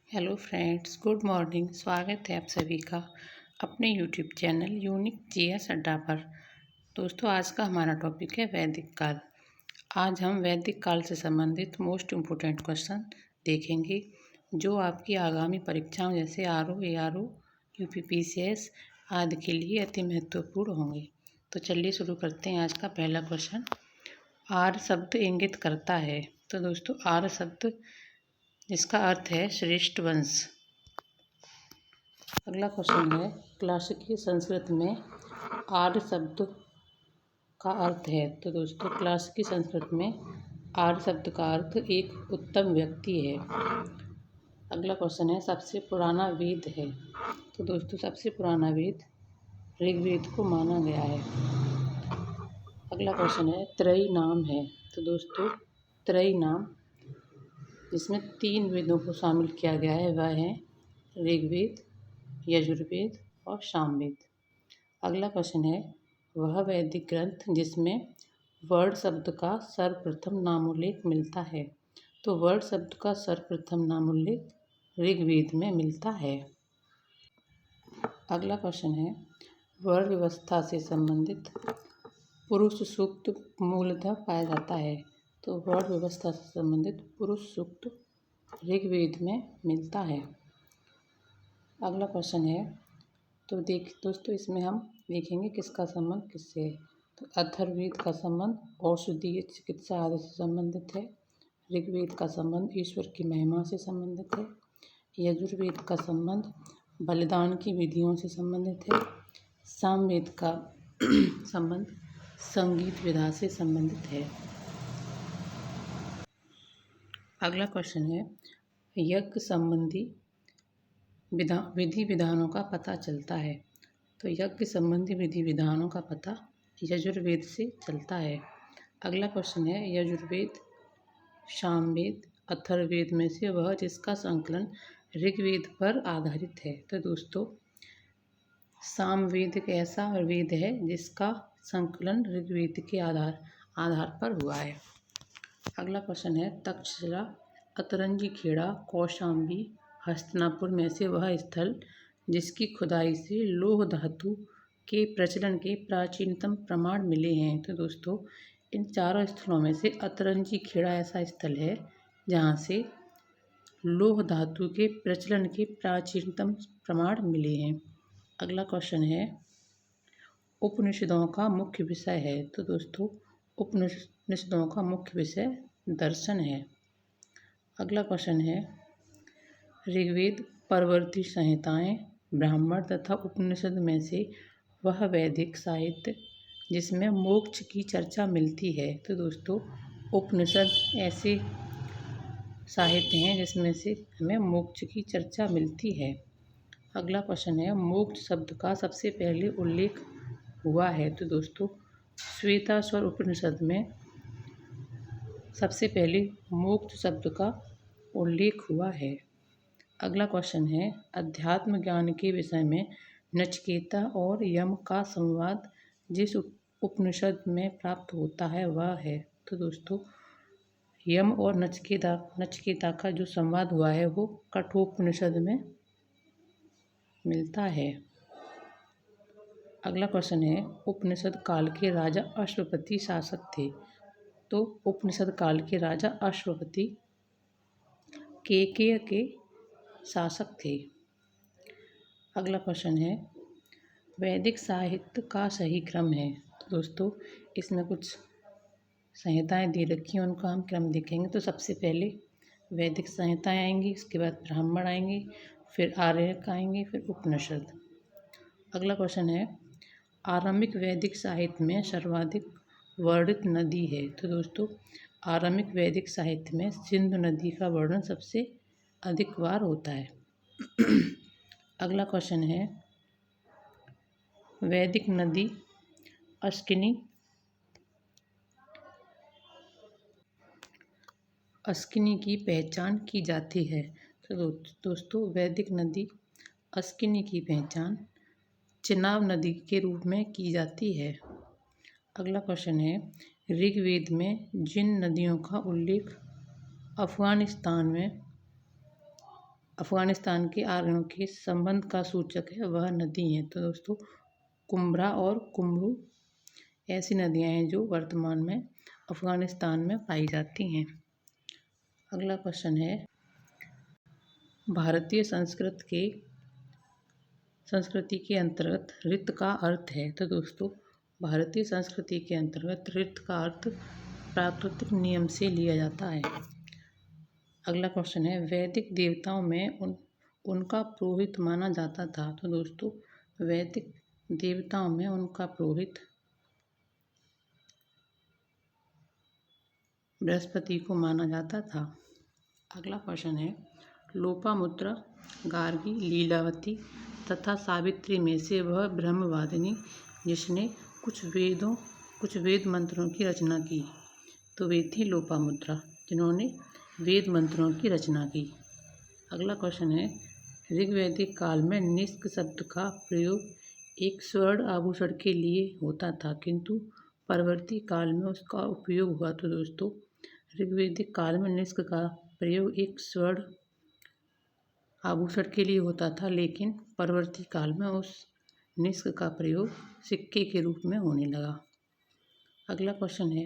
Hello friends, good morning. स्वागत है आप सभी का अपने यूट्यूब चैनल यूनिक जीएस अड्डा पर। दोस्तों, आज का हमारा टॉपिक है वैदिक काल। आज हम वैदिक काल से संबंधित मोस्ट इम्पोर्टेंट क्वेश्चन देखेंगे जो आपकी आगामी परीक्षाओं जैसे आरओ, एआरओ, यूपीपीसीएस आदि के लिए अति महत्वपूर्ण होंगे। तो चलिए शुरू करते हैं। आज का पहला क्वेश्चन, आर्य शब्द इंगित करता है। तो दोस्तों, आर्य शब्द जिसका अर्थ है श्रेष्ठ वंश। अगला क्वेश्चन है, क्लासिकी संस्कृत में आर्य शब्द का अर्थ है। तो दोस्तों, क्लासिकी संस्कृत में आर्य शब्द का अर्थ एक उत्तम व्यक्ति है। अगला क्वेश्चन है, सबसे पुराना वेद है। तो दोस्तों, सबसे पुराना वेद ऋग्वेद को माना गया है। अगला क्वेश्चन है, त्रयी नाम है। तो दोस्तों, त्रयी नाम जिसमें 3 वेदों को शामिल किया गया है वह है ऋग्वेद, यजुर्वेद और सामवेद। अगला क्वेश्चन है, वह वैदिक ग्रंथ जिसमें वर्ड शब्द का सर्वप्रथम नामोल्लेख मिलता है। तो वर्ड शब्द का सर्वप्रथम नामोल्लेख ऋग्वेद में मिलता है। अगला क्वेश्चन है, वर्ण व्यवस्था से संबंधित पुरुष सूक्त मूलतः पाया जाता है। तो वर्ण व्यवस्था से संबंधित पुरुष सूक्त ऋग्वेद में मिलता है। अगला क्वेश्चन है, तो दोस्तों इसमें हम देखेंगे किसका संबंध किससे है। तो अथर्ववेद का संबंध औषधीय चिकित्सा आदि से संबंधित है। ऋग्वेद का संबंध ईश्वर की महिमा से संबंधित है। यजुर्वेद का संबंध बलिदान की विधियों से संबंधित है। सामवेद का संबंध संगीत विधा से संबंधित है। अगला क्वेश्चन है, यज्ञ संबंधी विधि विधानों का पता चलता है। तो यज्ञ संबंधी विधि विधानों का पता यजुर्वेद से चलता है। अगला क्वेश्चन है, यजुर्वेद, सामवेद, अथर्ववेद में से वह जिसका संकलन ऋग्वेद पर आधारित है। तो दोस्तों, सामवेद एक ऐसा वेद है जिसका संकलन ऋग्वेद के आधार पर हुआ है। अगला क्वेश्चन है, तक्षशिला, अतरंगी खेड़ा, कौशाम्बी, हस्तिनापुर में से वह स्थल जिसकी खुदाई से लौह धातु के प्रचलन के प्राचीनतम प्रमाण मिले हैं। तो दोस्तों, इन चारों स्थलों में से अतरंगी खेड़ा ऐसा स्थल है जहाँ से लौह धातु के प्रचलन के प्राचीनतम प्रमाण मिले हैं। अगला क्वेश्चन है, उपनिषदों का मुख्य विषय है। तो दोस्तों, उपनिषदों का मुख्य विषय दर्शन है। अगला क्वेश्चन है, ऋग्वेद, परवर्ती संहिताएं, ब्राह्मण तथा उपनिषद में से वह वैदिक साहित्य जिसमें मोक्ष की चर्चा मिलती है। तो दोस्तों, उपनिषद ऐसे साहित्य हैं जिसमें से हमें मोक्ष की चर्चा मिलती है। अगला क्वेश्चन है, मोक्ष शब्द का सबसे पहले उल्लेख हुआ है। तो दोस्तों, श्वेताश्वर उपनिषद में सबसे पहले मोक्ष शब्द का उल्लेख हुआ है। अगला क्वेश्चन है, अध्यात्म ज्ञान के विषय में नचिकेता और यम का संवाद जिस उपनिषद में प्राप्त होता है वह है। तो दोस्तों, यम और नचिकेता का जो संवाद हुआ है वो कठोपनिषद में मिलता है। अगला क्वेश्चन है, उपनिषद काल के राजा अश्वपति शासक थे। तो उपनिषद काल के राजा अश्वपति केकय के शासक थे। अगला क्वेश्चन है, वैदिक साहित्य का सही क्रम है। तो दोस्तों, इसमें कुछ संहिताएं दे रखी हैं, उनका हम क्रम देखेंगे। तो सबसे पहले वैदिक संहिताएं आएंगी, उसके बाद ब्राह्मण आएंगे, फिर आर्यक आएंगे, फिर उपनिषद। अगला क्वेश्चन है, आरंभिक वैदिक साहित्य में सर्वाधिक वर्णित नदी है। तो दोस्तों, आरंभिक वैदिक साहित्य में सिंधु नदी का वर्णन सबसे अधिक बार होता है। अगला क्वेश्चन है, वैदिक नदी अस्किनी की पहचान की जाती है। तो दोस्तों, वैदिक नदी अस्किनी की पहचान चिनाब नदी के रूप में की जाती है। अगला क्वेश्चन है, ऋग्वेद में जिन नदियों का उल्लेख अफगानिस्तान में अफगानिस्तान के आर्यों के संबंध का सूचक है वह नदी है। तो दोस्तों कुम्भरा और कुम्भरू ऐसी नदियाँ हैं जो वर्तमान में अफगानिस्तान में पाई जाती हैं। अगला क्वेश्चन है भारतीय संस्कृति के अंतर्गत ऋत का अर्थ है। तो दोस्तों भारतीय संस्कृति के अंतर्गत ऋत का अर्थ प्राकृतिक नियम से लिया जाता है। अगला क्वेश्चन है वैदिक देवताओं में उनका पुरोहित माना जाता था। तो दोस्तों वैदिक देवताओं में उनका पुरोहित बृहस्पति को माना जाता था। अगला क्वेश्चन है लोपामुद्रा, गार्गी, लीलावती तथा सावित्री में से वह ब्रह्मवादिनी जिसने कुछ वेद मंत्रों की रचना की। तो वे थी लोपामुद्रा जिन्होंने वेद मंत्रों की रचना की। अगला क्वेश्चन है ऋग्वैदिक काल में निष्क शब्द का प्रयोग एक स्वर्ण आभूषण के लिए होता था, किंतु परवर्ती काल में उसका उपयोग हुआ। तो दोस्तों ऋग्वैदिक काल में निष्क का प्रयोग एक स्वर्ण आभूषण के लिए होता था, लेकिन परवर्ती काल में उस निष्क का प्रयोग सिक्के के रूप में होने लगा। अगला क्वेश्चन है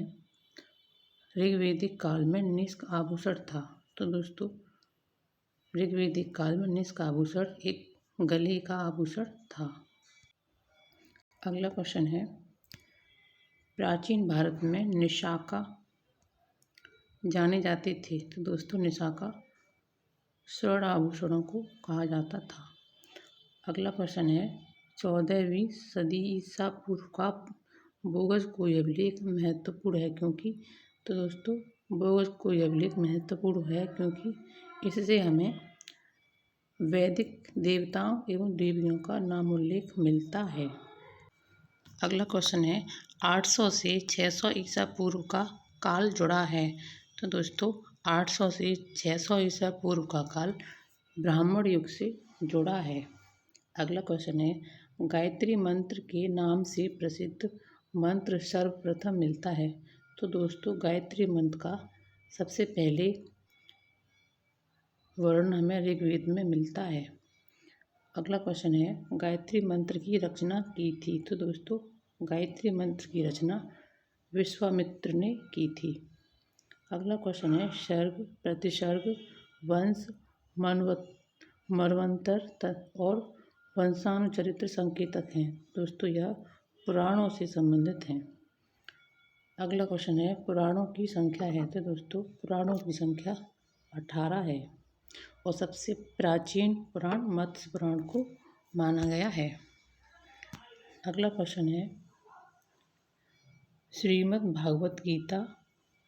ऋग्वैदिक काल में निष्क आभूषण था। तो दोस्तों ऋग्वैदिक काल में निष्क आभूषण एक गले का आभूषण था। अगला क्वेश्चन है प्राचीन भारत में निशाका जाने जाते थे। तो दोस्तों निशाका स्वर्ण आभूषणों को कहा जाता था। अगला क्वेश्चन है 14वीं सदी ईसा पूर्व का बोगस कोई अभिलेख महत्वपूर्ण है क्योंकि। तो दोस्तों बोगस कोई अभिलेख महत्वपूर्ण है क्योंकि इससे हमें वैदिक देवताओं एवं देवियों का नाम उल्लेख मिलता है। अगला क्वेश्चन है 800 से 600 ईसा पूर्व का काल जुड़ा है। तो दोस्तों 800 से 600 ईसा पूर्व का काल ब्राह्मण युग से जुड़ा है। अगला क्वेश्चन है गायत्री मंत्र के नाम से प्रसिद्ध मंत्र सर्वप्रथम मिलता है। तो दोस्तों गायत्री मंत्र का सबसे पहले वर्ण हमें ऋग्वेद में मिलता है। अगला क्वेश्चन है गायत्री मंत्र की रचना की थी। तो दोस्तों गायत्री मंत्र की रचना विश्वामित्र ने की थी। अगला क्वेश्चन है सर्ग, प्रतिसर्ग, वंश, मन्वंतर और वंशानुचरित्र संकेतक हैं। दोस्तों यह पुराणों से संबंधित हैं। अगला क्वेश्चन है पुराणों की संख्या है। तो दोस्तों पुराणों की संख्या 18 है और सबसे प्राचीन पुराण मत्स्य पुराण को माना गया है। अगला क्वेश्चन है श्रीमद् भागवत गीता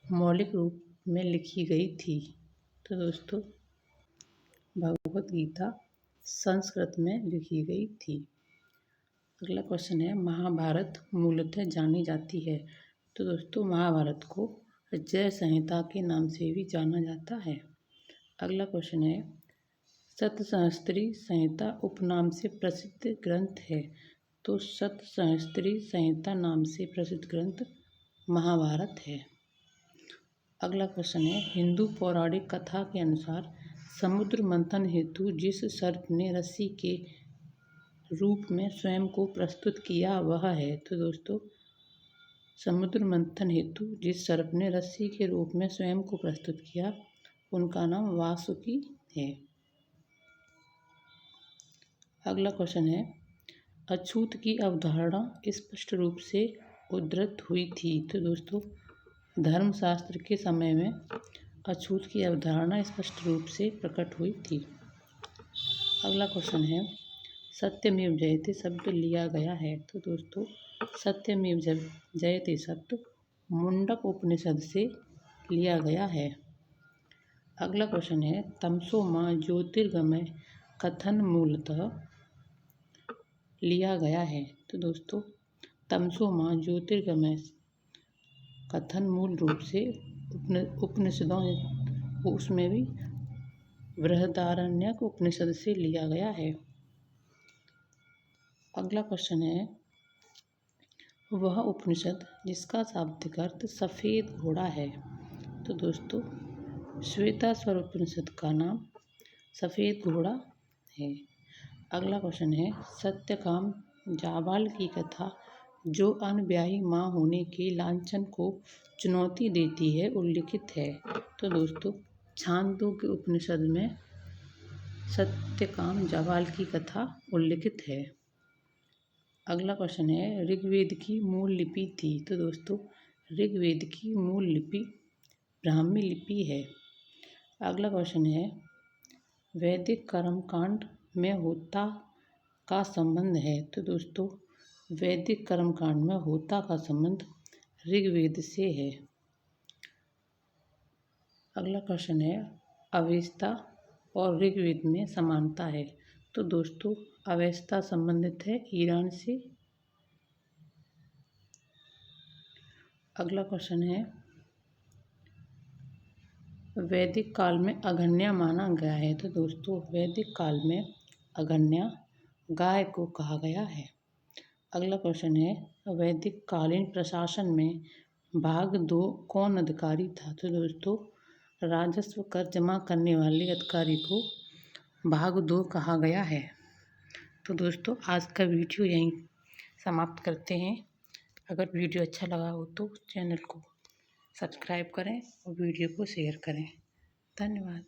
मौलिक रूप में लिखी गई थी। तो दोस्तों भगवत गीता संस्कृत में लिखी गई थी। अगला क्वेश्चन है महाभारत मूलतः जानी जाती है। तो दोस्तों महाभारत को जय संहिता के नाम से भी जाना जाता है। अगला क्वेश्चन है सतसहस्त्री संहिता उपनाम से प्रसिद्ध ग्रंथ है। तो सतसहस्त्री संहिता नाम से प्रसिद्ध ग्रंथ महाभारत है। अगला क्वेश्चन है हिंदू पौराणिक कथा के अनुसार समुद्र मंथन हेतु जिस सर्प ने रस्सी के रूप में स्वयं को प्रस्तुत किया वह है। तो दोस्तों समुद्र मंथन हेतु जिस सर्प ने रस्सी के रूप में स्वयं को प्रस्तुत किया उनका नाम वासुकी है। अगला क्वेश्चन है अछूत की अवधारणा स्पष्ट रूप से उद्धृत हुई थी। तो दोस्तों धर्मशास्त्र के समय में अछूत की अवधारणा स्पष्ट रूप से प्रकट हुई थी। अगला क्वेश्चन है सत्यमेव जयते शब्द लिया गया है। तो दोस्तों सत्यमेव जयते शब्द मुंडक उपनिषद से लिया गया है। अगला क्वेश्चन है तमसो मां ज्योतिर्गमय कथन मूलतः लिया गया है। तो दोस्तों तमसो मां ज्योतिर्गमय कथन मूल रूप से उपनिषदों उसमें भी बृहदारण्यक उपनिषद से लिया गया है। अगला क्वेश्चन है वह उपनिषद जिसका शाब्दिक अर्थ सफ़ेद घोड़ा है। तो दोस्तों श्वेताश्वर उपनिषद का नाम सफ़ेद घोड़ा है। अगला क्वेश्चन है, सत्यकाम जाबाल की कथा जो अनब्याही माँ होने के लांछन को चुनौती देती है उल्लिखित है। तो दोस्तों छांदोग्य उपनिषद में सत्यकाम जाबाल की कथा उल्लिखित है। अगला क्वेश्चन है, ऋग्वेद की मूल लिपि थी। तो दोस्तों ऋग्वेद की मूल लिपि ब्राह्मी लिपि है। अगला क्वेश्चन है, वैदिक कर्मकांड में होता का संबंध है। तो दोस्तों वैदिक कर्मकांड में होता का संबंध ऋग्वेद से है। अगला क्वेश्चन है, अवेस्ता और ऋग्वेद में समानता है। तो दोस्तों अवेस्ता संबंधित है ईरान से। अगला क्वेश्चन है, वैदिक काल में अगन्या माना गया है। तो दोस्तों वैदिक काल में अगन्या गाय को कहा गया है। अगला क्वेश्चन है, वैदिक कालीन प्रशासन में भाग 2 कौन अधिकारी था। तो दोस्तों राजस्व कर जमा करने वाले अधिकारी को भाग 2 कहा गया है। तो दोस्तों आज का वीडियो यहीं समाप्त करते हैं। अगर वीडियो अच्छा लगा हो तो चैनल को सब्सक्राइब करें और वीडियो को शेयर करें। धन्यवाद।